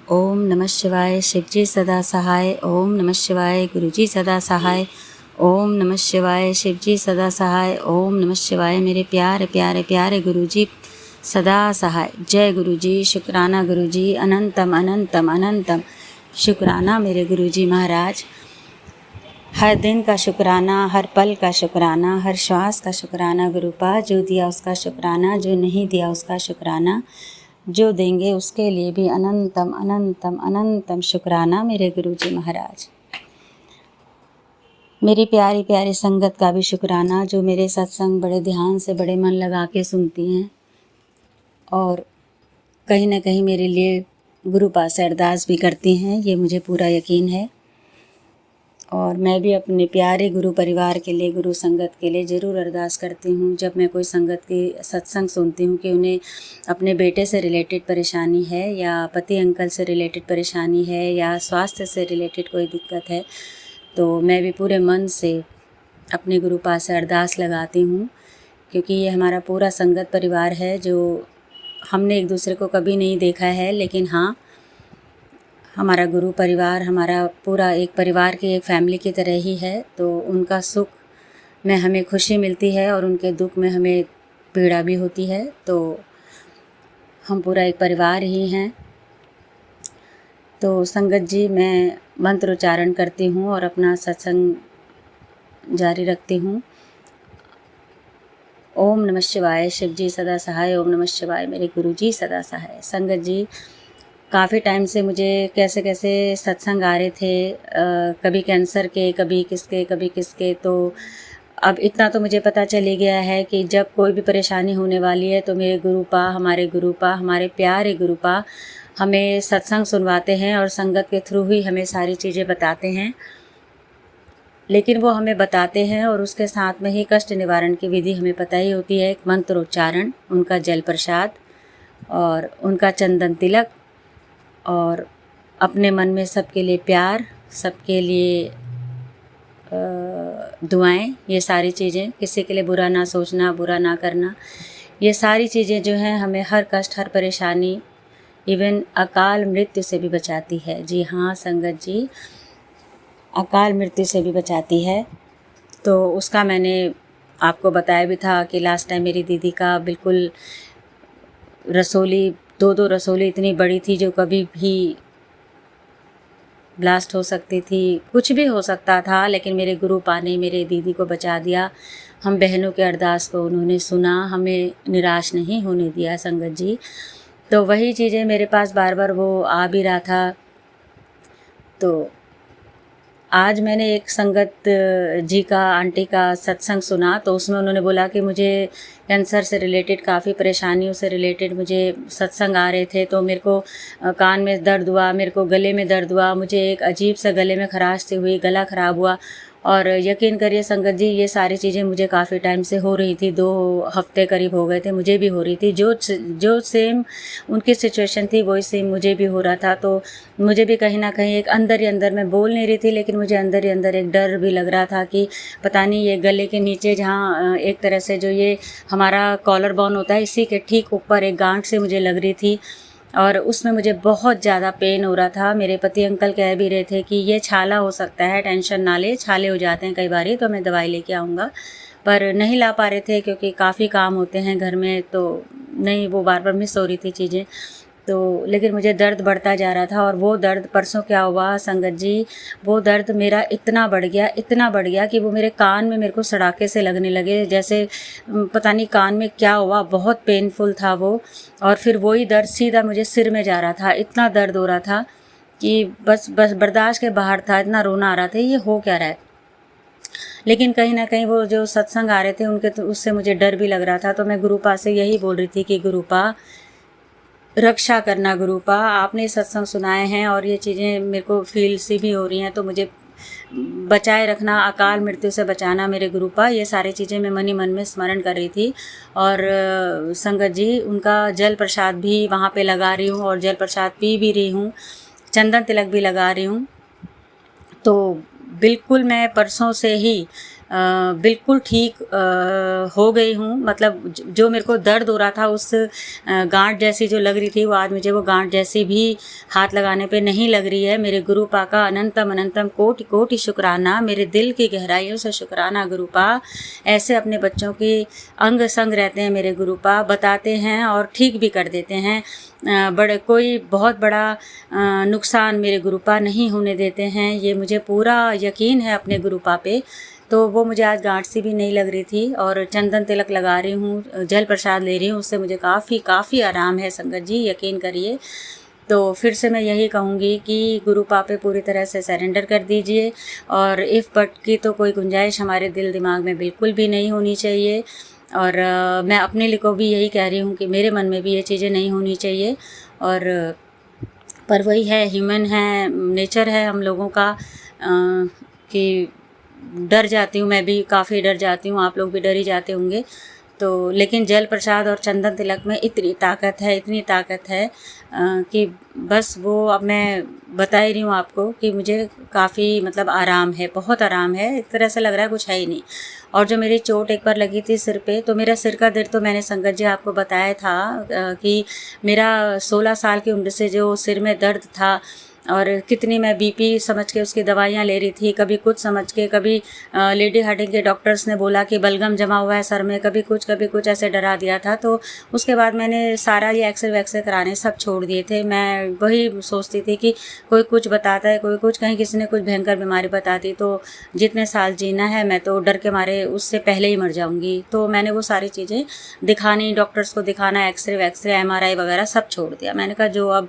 ओम नमः शिवाय। शिवजी सदा सहाय। ओम नमः शिवाय। गुरुजी सदा सहाय। ओम नमः शिवाय। शिवजी सदा सहाय। ओम नमः शिवाय। मेरे प्यारे प्यारे प्यारे गुरुजी सदा सहाय। जय गुरुजी। शुक्राना गुरुजी। अनंतम अनंतम अनंतम शुक्राना मेरे गुरुजी महाराज। हर दिन का शुक्राना, हर पल का शुक्राना, हर श्वास का शुक्राना गुरुपा। जो दिया उसका शुक्राना, जो नहीं दिया उसका शुक्राना, जो देंगे उसके लिए भी अनंतम अनंतम अनंतम शुक्राना मेरे गुरुजी महाराज। मेरी प्यारी प्यारी संगत का भी शुक्राना, जो मेरे सत्संग बड़े ध्यान से बड़े मन लगा के सुनती हैं और कहीं ना कहीं मेरे लिए गुरु पास से अरदास भी करती हैं, ये मुझे पूरा यकीन है। और मैं भी अपने प्यारे गुरु परिवार के लिए, गुरु संगत के लिए ज़रूर अरदास करती हूँ। जब मैं कोई संगत की सत्संग सुनती हूँ कि उन्हें अपने बेटे से रिलेटेड परेशानी है, या पति अंकल से रिलेटेड परेशानी है, या स्वास्थ्य से रिलेटेड कोई दिक्कत है, तो मैं भी पूरे मन से अपने गुरु पास से अरदास लगाती हूँ। क्योंकि ये हमारा पूरा संगत परिवार है, जो हमने एक दूसरे को कभी नहीं देखा है, लेकिन हाँ, हमारा गुरु परिवार हमारा पूरा एक परिवार की, एक फैमिली की तरह ही है। तो उनका सुख में हमें खुशी मिलती है और उनके दुख में हमें पीड़ा भी होती है। तो हम पूरा एक परिवार ही हैं। तो संगत जी, मैं मंत्र उच्चारण करती हूँ और अपना सत्संग जारी रखती हूँ। ओम नमः शिवाय। शिव जी सदा सहाय। ओम नमः शिवाय। मेरे गुरु जी सदा सहाय। संगत जी, काफ़ी टाइम से मुझे कैसे कैसे सत्संग आ रहे थे, कभी कैंसर के, कभी किसके। तो अब इतना तो मुझे पता चल ही गया है कि जब कोई भी परेशानी होने वाली है तो मेरे गुरुपा, हमारे प्यारे गुरुपा हमें सत्संग सुनवाते हैं और संगत के थ्रू ही हमें सारी चीज़ें बताते हैं। लेकिन वो हमें बताते हैं और उसके साथ में ही कष्ट निवारण की विधि हमें पता ही होती है। एक मंत्रोच्चारण, उनका जल प्रसाद और उनका चंदन तिलक, और अपने मन में सबके लिए प्यार, सबके लिए दुआएं, ये सारी चीज़ें, किसी के लिए बुरा ना सोचना, बुरा ना करना, ये सारी चीज़ें जो हैं हमें हर कष्ट, हर परेशानी, इवन अकाल मृत्यु से भी बचाती है। जी हाँ संगत जी, अकाल मृत्यु से भी बचाती है। तो उसका मैंने आपको बताया भी था कि लास्ट टाइम मेरी दीदी का बिल्कुल रसोली, दो रसोली इतनी बड़ी थी जो कभी भी ब्लास्ट हो सकती थी, कुछ भी हो सकता था, लेकिन मेरे गुरुपा ने मेरे दीदी को बचा दिया। हम बहनों के अरदास को उन्होंने सुना, हमें निराश नहीं होने दिया संगत जी। तो वही चीज़ें मेरे पास बार बार वो आ भी रहा था। तो आज मैंने एक संगत जी का, आंटी का सत्संग सुना, तो उसमें उन्होंने बोला कि मुझे कैंसर से रिलेटेड, काफ़ी परेशानियों से रिलेटेड मुझे सत्संग आ रहे थे। तो मेरे को कान में दर्द हुआ, मेरे को गले में दर्द हुआ, मुझे एक अजीब सा गले में खराश सी हुई, गला ख़राब हुआ। और यकीन करिए संगत जी, ये सारी चीज़ें मुझे काफ़ी टाइम से हो रही थी, 2 हफ्ते करीब हो गए थे, मुझे भी हो रही थी। जो सेम उनकी सिचुएशन थी वही सेम मुझे भी हो रहा था। तो मुझे भी कहीं ना कहीं एक अंदर ही अंदर, मैं बोल नहीं रही थी, लेकिन मुझे अंदर ही अंदर एक डर भी लग रहा था कि पता नहीं ये गले के नीचे, जहाँ एक तरह से जो ये हमारा कॉलर बोन होता है, इसी के ठीक ऊपर एक गांठ से मुझे लग रही थी और उसमें मुझे बहुत ज़्यादा पेन हो रहा था। मेरे पति अंकल कह भी रहे थे कि ये छाला हो सकता है, टेंशन ना ले, छाले हो जाते हैं कई बार, तो मैं दवाई लेके आऊँगा, पर नहीं ला पा रहे थे क्योंकि काफ़ी काम होते हैं घर में, तो नहीं, वो बार बार मिस हो रही थी चीज़ें। तो लेकिन मुझे दर्द बढ़ता जा रहा था और वो दर्द परसों क्या हुआ संगत जी, वो दर्द मेरा इतना बढ़ गया कि वो मेरे कान में मेरे को सड़ाके से लगने लगे, जैसे पता नहीं कान में क्या हुआ, बहुत पेनफुल था वो। और फिर वही दर्द सीधा मुझे सिर में जा रहा था, इतना दर्द हो रहा था कि बस बर्दाश्त के बाहर था, इतना रोना आ रहा था, ये हो क्या रहा है। लेकिन कहीं ना कहीं वो जो सत्संग आ रहे थे उनके, तो उससे मुझे डर भी लग रहा था। तो मैं गुरुपा से यही बोल रही थी कि गुरुपा रक्षा करना, गुरुपा आपने सत्संग सुनाए हैं और ये चीज़ें मेरे को फील सी भी हो रही हैं, तो मुझे बचाए रखना, अकाल मृत्यु से बचाना मेरे गुरुपा, ये सारी चीज़ें मैं मन ही मन में स्मरण कर रही थी। और संगत जी, उनका जल प्रसाद भी वहाँ पे लगा रही हूँ और जल प्रसाद पी भी रही हूँ, चंदन तिलक भी लगा रही हूँ। तो बिल्कुल मैं परसों से ही बिल्कुल ठीक हो गई हूँ। मतलब जो मेरे को दर्द हो रहा था उस गांठ जैसी जो लग रही थी, वो आज मुझे वो गांठ जैसी भी हाथ लगाने पे नहीं लग रही है। मेरे गुरुपा का अनंतम अनंतम कोटि कोटि शुक्राना, मेरे दिल की गहराइयों से शुक्राना गुरुपा। ऐसे अपने बच्चों की अंग संग रहते हैं मेरे गुरुपा, बताते हैं और ठीक भी कर देते हैं। बड़े कोई बहुत बड़ा नुकसान मेरे गुरुपा नहीं होने देते हैं, ये मुझे पूरा यकीन है अपने गुरुपा पे। तो वो मुझे आज गांठ सी भी नहीं लग रही थी, और चंदन तिलक लगा रही हूँ, जल प्रसाद ले रही हूँ, उससे मुझे काफ़ी आराम है संगत जी, यकीन करिए। तो फिर से मैं यही कहूँगी कि गुरुपा पे पूरी तरह से सरेंडर कर दीजिए, और इफ़ बट की तो कोई गुंजाइश हमारे दिल दिमाग में बिल्कुल भी नहीं होनी चाहिए। और मैं अपने लिए को भी यही कह रही हूँ कि मेरे मन में भी ये चीज़ें नहीं होनी चाहिए। और पर वही है, ह्यूमन है, नेचर है हम लोगों का, कि डर जाती हूँ, मैं भी काफ़ी डर जाती हूँ, आप लोग भी डर ही जाते होंगे। तो लेकिन जल प्रसाद और चंदन तिलक में इतनी ताकत है, इतनी ताकत है कि बस वो अब मैं बता ही रही हूँ आपको कि मुझे काफ़ी मतलब आराम है, बहुत आराम है, एक तरह से लग रहा है कुछ है ही नहीं। और जो मेरी चोट एक बार लगी थी सिर पे, तो मेरा सिर का दर्द तो मैंने संगत जी आपको बताया था कि मेरा 16 साल की उम्र से जो सिर में दर्द था, और कितनी मैं बीपी समझ के उसकी दवाइयाँ ले रही थी, कभी कुछ समझ के, कभी लेडी हार्टिंग के डॉक्टर्स ने बोला कि बलगम जमा हुआ है सर में, कभी कुछ ऐसे डरा दिया था। तो उसके बाद मैंने सारा ये एक्सरे वैक्सरे कराने सब छोड़ दिए थे। मैं वही सोचती थी कि कोई कुछ बताता है, कोई कुछ, कहीं किसी ने कुछ भयंकर बीमारी बता दी तो जितने साल जीना है मैं तो डर के मारे उससे पहले ही मर जाऊँगी। तो मैंने वो सारी चीज़ें दिखानी, डॉक्टर्स को दिखाना, एक्सरे वैक्सरे MRI वगैरह सब छोड़ दिया। मैंने कहा जो अब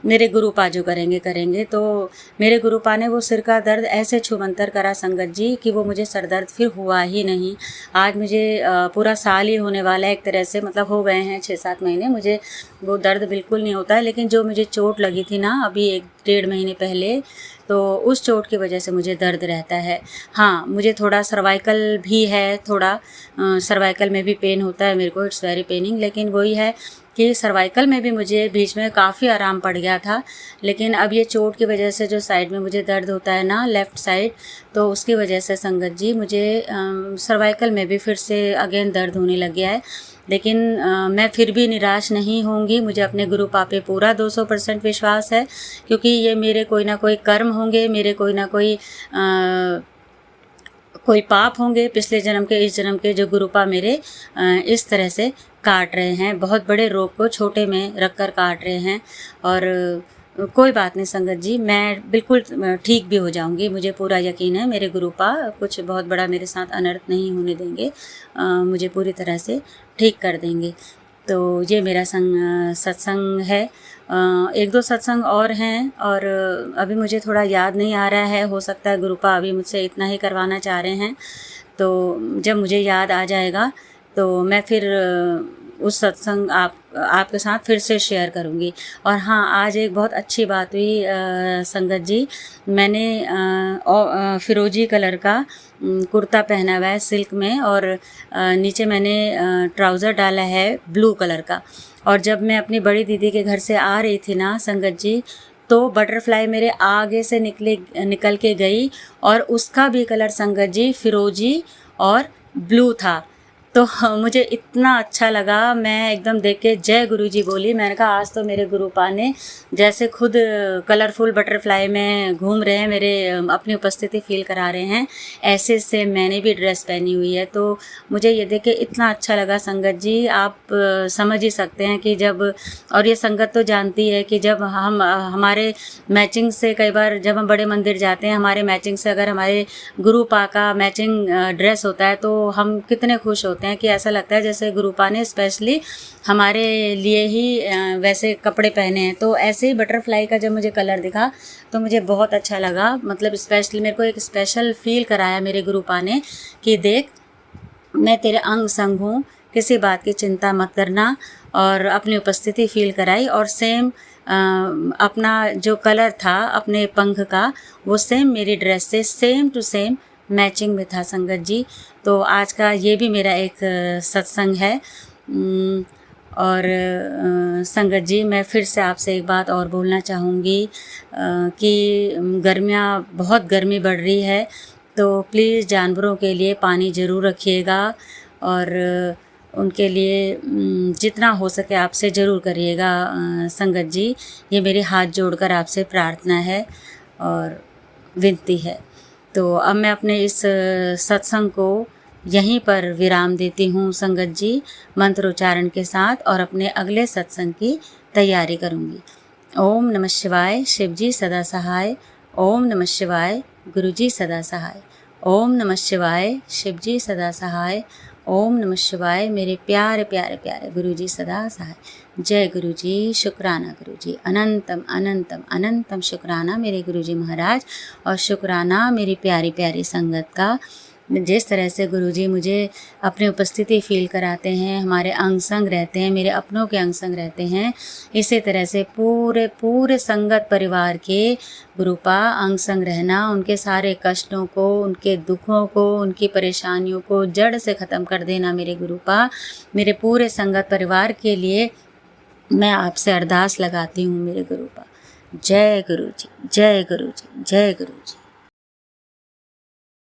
मेरे गुरुपा जो करेंगे। तो मेरे गुरुपा ने वो सिर का दर्द ऐसे छूमंतर करा संगत जी कि वो मुझे सर दर्द फिर हुआ ही नहीं। आज मुझे पूरा साल ही होने वाला है एक तरह से, मतलब हो गए हैं 6-7 महीने, मुझे वो दर्द बिल्कुल नहीं होता है। लेकिन जो मुझे चोट लगी थी ना अभी 1-1.5 महीने पहले, तो उस चोट की वजह से मुझे दर्द रहता है। हाँ, मुझे थोड़ा सर्वाइकल भी है, थोड़ा सर्वाइकल में भी पेन होता है मेरे को, इट्स वेरी पेनिंग। लेकिन वही है कि सर्वाइकल में भी मुझे बीच में काफ़ी आराम पड़ गया था, लेकिन अब ये चोट की वजह से जो साइड में मुझे दर्द होता है ना, लेफ़्ट साइड, तो उसकी वजह से संगत जी मुझे सर्वाइकल में भी फिर से अगेन दर्द होने लग गया है। लेकिन मैं फिर भी निराश नहीं होंगी, मुझे अपने गुरुपा पे पूरा 200% विश्वास है, क्योंकि ये मेरे कोई ना कोई कर्म होंगे, मेरे कोई ना कोई पाप होंगे पिछले जन्म के, इस जन्म के, जो गुरुपा मेरे इस तरह से काट रहे हैं, बहुत बड़े रोग को छोटे में रख कर काट रहे हैं। और कोई बात नहीं संगत जी, मैं बिल्कुल ठीक भी हो जाऊंगी, मुझे पूरा यकीन है मेरे गुरुपा कुछ बहुत बड़ा मेरे साथ अनर्थ नहीं होने देंगे, मुझे पूरी तरह से ठीक कर देंगे। तो ये मेरा सत्संग है। 1-2 सत्संग और हैं, और अभी मुझे थोड़ा याद नहीं आ रहा है, हो सकता है गुरुपा अभी मुझसे इतना ही करवाना चाह रहे हैं। तो जब मुझे याद आ जाएगा तो मैं फिर उस सत्संग आपके साथ फिर से शेयर करूँगी। और हाँ, आज एक बहुत अच्छी बात हुई संगत जी, मैंने फिरोजी कलर का कुर्ता पहना हुआ है सिल्क में, और नीचे मैंने ट्राउज़र डाला है ब्लू कलर का। और जब मैं अपनी बड़ी दीदी के घर से आ रही थी ना संगत जी, तो बटरफ्लाई मेरे आगे से निकल के गई, और उसका भी कलर संगत जी फिरोजी और ब्लू था। तो मुझे इतना अच्छा लगा, मैं एकदम देख के जय गुरुजी बोली। मैंने कहा आज तो मेरे गुरुपा ने जैसे खुद कलरफुल बटरफ्लाई में घूम रहे हैं, मेरे अपनी उपस्थिति फील करा रहे हैं, ऐसे से मैंने भी ड्रेस पहनी हुई है। तो मुझे ये देख के इतना अच्छा लगा संगत जी, आप समझ ही सकते हैं कि जब, और ये संगत तो जानती है कि जब हम हमारे मैचिंग से, कई बार जब हम बड़े मंदिर जाते हैं, हमारे मैचिंग से अगर हमारे गुरुपा का मैचिंग ड्रेस होता है तो हम कितने खुश होते हैं कि ऐसा लगता है जैसे गुरुपा ने स्पेशली हमारे लिए ही वैसे कपड़े पहने हैं। तो ऐसे ही बटरफ्लाई का जब मुझे कलर दिखा तो मुझे बहुत अच्छा लगा, मतलब स्पेशली मेरे को एक स्पेशल फील कराया मेरे गुरुपा ने कि देख मैं तेरे अंग संग हूँ, किसी बात की चिंता मत करना, और अपनी उपस्थिति फील कराई। और सेम अपना जो कलर था अपने पंख का, वो सेम मेरी ड्रेस से सेम टू सेम मैचिंग में था संगत जी। तो आज का ये भी मेरा एक सत्संग है। और संगत जी, मैं फिर से आपसे एक बात और बोलना चाहूँगी कि बहुत गर्मी बढ़ रही है, तो प्लीज़ जानवरों के लिए पानी ज़रूर रखिएगा और उनके लिए जितना हो सके आपसे ज़रूर करिएगा संगत जी। ये मेरे हाथ जोड़कर आपसे प्रार्थना है और विनती है। तो अब मैं अपने इस सत्संग को यहीं पर विराम देती हूँ संगत जी, मंत्रोच्चारण के साथ, और अपने अगले सत्संग की तैयारी करूँगी। ओम नमः शिवाय, शिव जी सदा सहाय। ओम नमः शिवाय, गुरु जी सदा सहाय। ओम नमः शिवाय, शिव जी सदा सहाय। ओम नमः शिवाय, मेरे प्यारे प्यारे प्यारे गुरु जी सदा सहाय। जय गुरु जी, शुक्राना गुरु जी, अनंतम अनंतम अनंतम शुक्राना मेरे गुरु जी महाराज, और शुक्राना मेरी प्यारी प्यारी संगत का। जिस तरह से गुरुजी मुझे अपनी उपस्थिति फील कराते हैं, हमारे अंग संग रहते हैं, मेरे अपनों के अंग संग रहते हैं, इसी तरह से पूरे पूरे संगत परिवार के गुरुपा अंग संग रहना, उनके सारे कष्टों को, उनके दुखों को, उनकी परेशानियों को जड़ से ख़त्म कर देना मेरे गुरुपा। मेरे पूरे संगत परिवार के लिए मैं आपसे अरदास लगाती हूँ मेरे गुरुपा। जय गुरु जी, जय गुरु जी, जय गुरु जी।